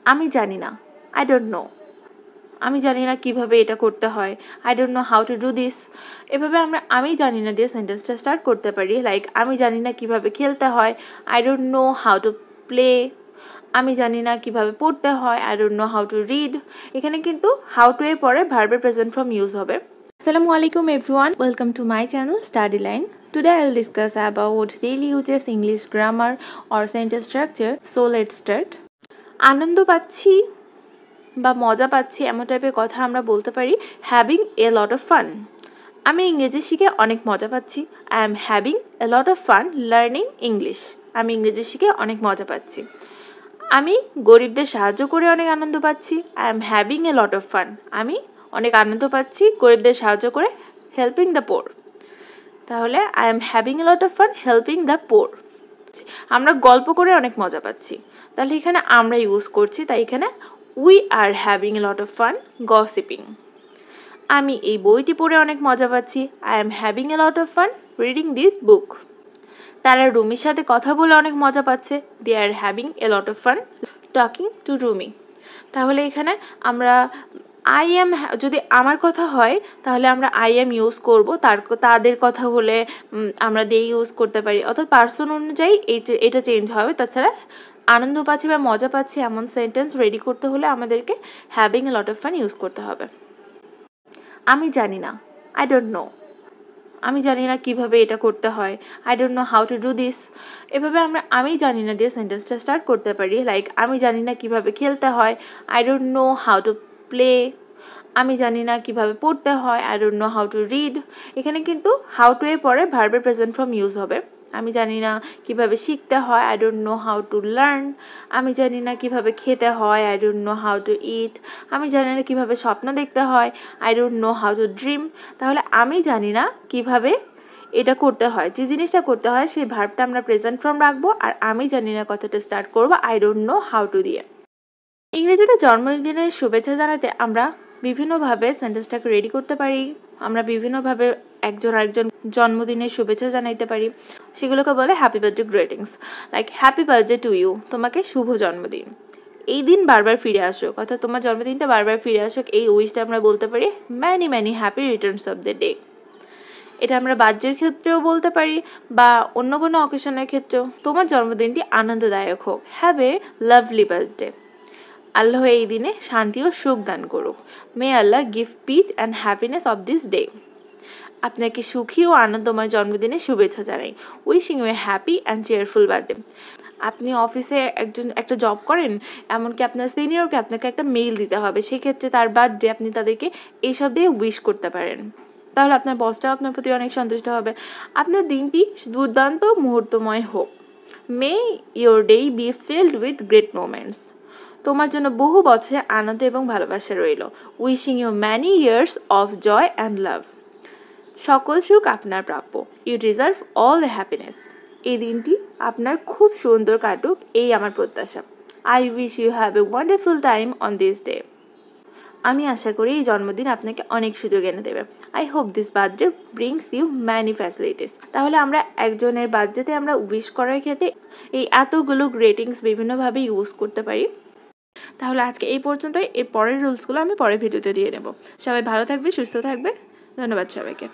আমি জানি না, আই ডোন্ট নো। আমি জানি না কিভাবে এটা করতে হয়, I don't know how to do this. এভাবে আমরা আমি জানি না দিয়ে সেন্টেন্সটা স্টার্ট করতে পারি। লাইক আমি জানি না কিভাবে খেলতে হয়, I don't know how to play. আমি জানি না কিভাবে পড়তে হয়, I don't know how to read. এখানে কিন্তু হাউ টু এর পরে ভার্বের প্রেজেন্ট ফর্ম ইউজ হবে। আসসালামু আলাইকুম everyone, welcome to my channel Study Line. Today I will discuss about daily uses English grammar or sentence structure. So let's start. আনন্দ পাচ্ছি বা মজা পাচ্ছি এমন টাইপের কথা আমরা বলতে পারি having a lot of fun. আমি ইংরেজি শিখে অনেক মজা পাচ্ছি, I am having a lot of fun learning English. আমি ইংরেজি শিখে অনেক মজা পাচ্ছি। আমি গরিবদের সাহায্য করে অনেক আনন্দ পাচ্ছি, I am having a lot of fun. আমি অনেক আনন্দ পাচ্ছি গরিবদের সাহায্য করে, হেল্পিং দ্য পোর। তাহলে I am having a lot of fun helping the poor. আমরা গল্প করে অনেক মজা পাচ্ছি, তাহলে এখানে আমরা ইউজ করছি, তাই এখানে we are having a lot of fun gossiping. আমি এই বইটি পড়ে অনেক মজা পাচ্ছি, I am having a lot of fun reading this book. তারা রুমির সাথে কথা বলে অনেক মজা পাচ্ছে, they are having a lot of fun talking to Rumi. তাহলে এখানে আমরা আই এম, যদি আমার কথা হয় তাহলে আমরা আই এম ইউজ করব, তাদের কথা হলে আমরা দে ইউজ করতে পারি, অর্থাৎ পার্সন অনুযায়ী এটা চেঞ্জ হবে। তাছাড়া আনন্দ পাচ্ছি বা মজা পাচ্ছি এমন সেন্টেন্স রেডি করতে হলে আমাদেরকে having a lot of fun use করতে হবে। আমি জানি না, আই ডোন্ট নো। আমি জানি না কিভাবে এটা করতে হয়, I don't know how to do this. এভাবে আমরা আমি জানি না দিয়ে সেন্টেন্সটা স্টার্ট করতে পারি। লাইক আমি জানি না কিভাবে খেলতে হয়, I don't know how to play. আমি জানি না কিভাবে পড়তে হয়, I don't know how to read. এখানে কিন্তু হাউ টু এর পরে ভার্বের প্রেজেন্ট ফর্ম ইউজ হবে। আমি জানি না কিভাবে শিখতে হয়, I don't know how to learn. আমি জানি না কিভাবে খেতে হয়, I don't know how to eat. আমি জানি না কিভাবে স্বপ্ন দেখতে হয়, I don't know how to dream. তাহলে আমি জানি না কিভাবে এটা করতে হয়, যে জিনিসটা করতে হয় সেই ভার্বটা আমরা প্রেজেন্ট ফর্ম রাখবো, আর আমি জানি না কথাটা স্টার্ট করবো I don't know how two দিয়ে। ইংরেজিতে জন্মদিনের শুভেচ্ছা জানাতে আমরা বিভিন্নভাবে সেন্টেন্সটাকে রেডি করতে পারি। আমরা বিভিন্নভাবে একজন আরেকজন জন্মদিনের শুভেচ্ছা জানাইতে পারি, সেগুলোকে বলে happy birthday greetings. Like happy birthday to you, তোমাকে শুভ জন্মদিন। এই দিন বারবার ফিরে আসুক, অর্থাৎ তোমার জন্মদিনটা বারবার ফিরে আসুক, এই উইশটা আমরা বলতে পারি many many happy returns of the day. এটা আমরা বার্থডের ক্ষেত্রেও বলতে পারি বা অন্য কোনো অকেশনের ক্ষেত্রেও। তোমার জন্মদিনটি আনন্দদায়ক হোক, হ্যাভ এ লাভলি বার্থডে। আল্লাহ এই দিনে শান্তি ও সুখ দান করুক, may Allah give peace and happiness of this day. আপনাকে সুখী ও আনন্দময় জন্মদিনের শুভেচ্ছা জানাই, wishing you a happy and cheerful birthday. আপনি অফিসে একটা জব করেন, এমনকি আপনার সিনিয়রকে আপনাকে একটা মেইল দিতে হবে, সেক্ষেত্রে তার বার্থডে আপনি তাদেরকে এইসব দিয়ে উইশ করতে পারেন, তাহলে আপনার বসটাও আপনার প্রতি অনেক সন্তুষ্ট হবে। আপনার দিনটি দুর্দান্ত মুহূর্তময় হোক, may your day be filled with great moments. তোমার জন্য বহু বছর আনন্দ এবং ভালোবাসা রইল, wishing you many years of joy and love. সকল সুখ আপনার প্রাপ্য, you deserve all the happiness. এই দিনটি আপনার খুব সুন্দর কাটুক, এই আমার প্রত্যাশা। I wish you have a wonderful time on this day. আমি আশা করি এই জন্মদিন আপনাকে অনেক সুযোগ এনে দেবে। I hope this birthday brings you many facilities. তাহলে আমরা একজনের বার্থডেতে আমরা উইশ করার ক্ষেত্রে এই এতগুলো গ্রেটিংস বিভিন্নভাবে ইউজ করতে পারি। তাহলে আজকে এই পর্যন্তই, এর পরের রুলসগুলো আমি পরের ভিডিওতে দিয়ে নেব। সবাই ভালো থাকবে, সুস্থ থাকবে, ধন্যবাদ সবাইকে।